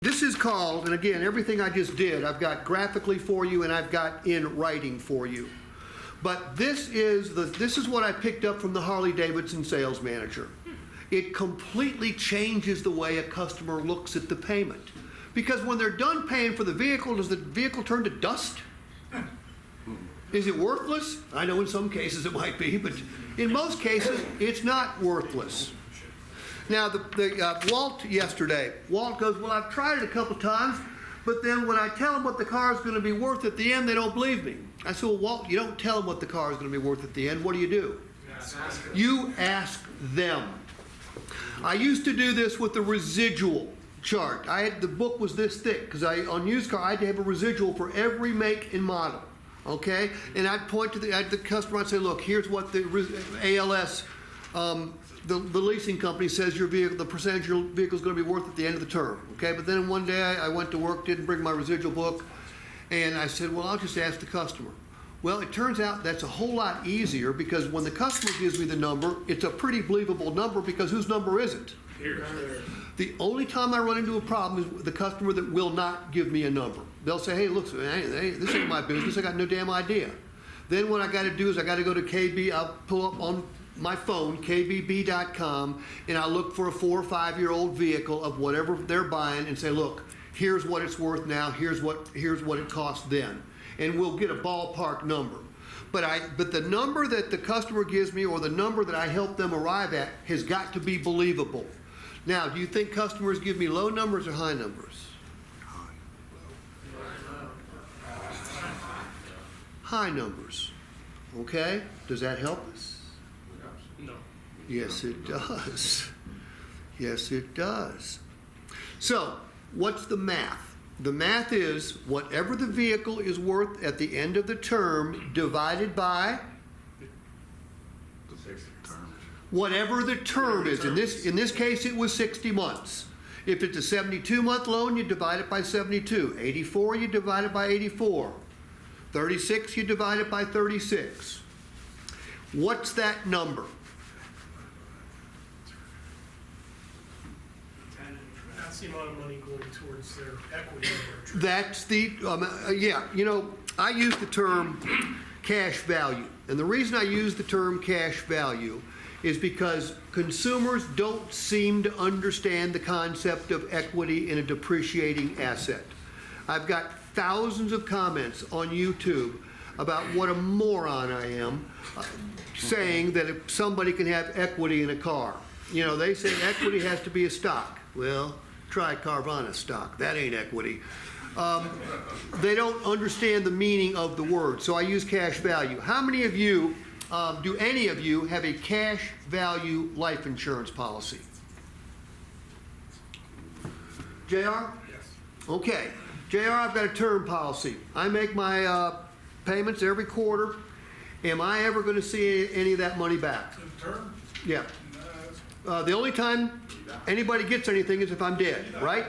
This is called, and again, everything I just did, I've got graphically for you and I've got in writing for you. But this is what I picked up from the Harley-Davidson sales manager. It completely changes the way a customer looks at the payment. Because when they're done paying for the vehicle, does the vehicle turn to dust? Is it worthless? I know in some cases it might be, but in most cases, it's not worthless. Now, Walt yesterday, Walt goes, well, I've tried it a couple times, but then when I tell them what the car is going to be worth at the end, they don't believe me. I said, well, Walt, you don't tell them what the car is going to be worth at the end. What do? You ask them. I used to do this with the residual chart. The book was this thick, because on used car, I had to have a residual for every make and model, okay? And I'd point to the customer, I'd say, look, here's what the ALS, the leasing company says the percentage your vehicle is going to be worth at the end of the term, okay? But then one day I went to work, didn't bring my residual book, and I said, well, I'll just ask the customer. Well, it turns out that's a whole lot easier, because when the customer gives me the number, it's a pretty believable number, because whose number is it? The only time I run into a problem is with the customer that will not give me a number. They'll say, hey, look, this ain't my business, I got no damn idea. Then what I got to do is I got to go to KB, I'll pull up on my phone, kbb.com, and I look for a 4 or 5 year old vehicle of whatever they're buying and say, look, here's what it's worth now, here's what it cost then. And we'll get a ballpark number. But the number that the customer gives me, or the number that I help them arrive at, has got to be believable. Now, do you think customers give me low numbers or high numbers? High numbers. Okay? Does that help us? No. Yes, it does. Yes, it does. So, what's the math? The math is whatever the vehicle is worth at the end of the term divided by whatever the term is. In this case, it was 60 months. If it's a 72-month loan, you divide it by 72. 84, you divide it by 84. 36, you divide it by 36. What's that number? That's the amount of money going towards their equity. That's the, yeah, you know, I use the term cash value. And the reason I use the term cash value is because consumers don't seem to understand the concept of equity in a depreciating asset. I've got thousands of comments on YouTube about what a moron I am saying that if somebody can have equity in a car. You know, they say equity has to be a stock. Well, try Carvana stock. That ain't equity. They don't understand the meaning of the word, so I use cash value. How many of you, do any of you have a cash value life insurance policy? JR? Yes. Okay. JR, I've got a term policy. I make my payments every quarter. Am I ever going to see any of that money back? Term? Yeah. The only time anybody gets anything is if I'm dead, right?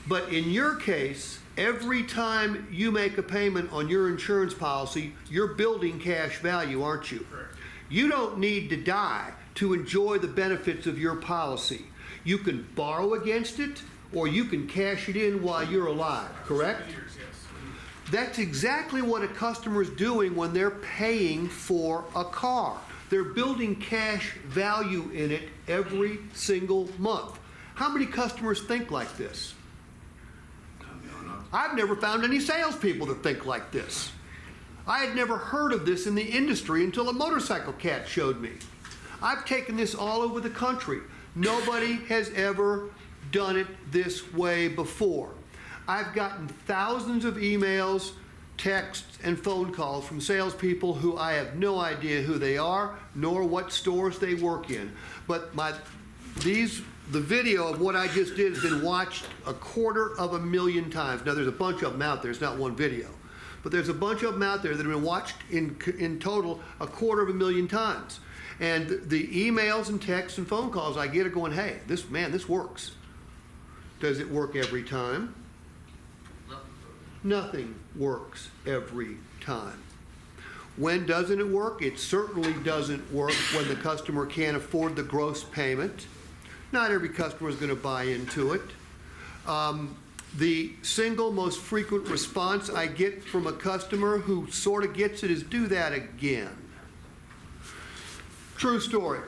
But in your case, every time you make a payment on your insurance policy, you're building cash value, aren't you? Correct. You don't need to die to enjoy the benefits of your policy. You can borrow against it, or you can cash it in while you're alive, correct? That's exactly what a customer is doing when they're paying for a car. They're building cash value in it every single month. How many customers think like this? I've never found any salespeople that think like this. I had never heard of this in the industry until a motorcycle cat showed me. I've taken this all over the country. Nobody has ever done it this way before. I've gotten thousands of emails, texts, and phone calls from salespeople who I have no idea who they are, nor what stores they work in. But the video of what I just did has been watched 250,000 times. Now, there's a bunch of them out there. It's not one video. But there's a bunch of them out there that have been watched in total 250,000 times. And the emails and texts and phone calls I get are going, hey, this works. Does it work every time? Nothing works every time. When doesn't it work? It certainly doesn't work when the customer can't afford the gross payment. Not every customer is going to buy into it. The single most frequent response I get from a customer who sort of gets it is, "Do that again." True story.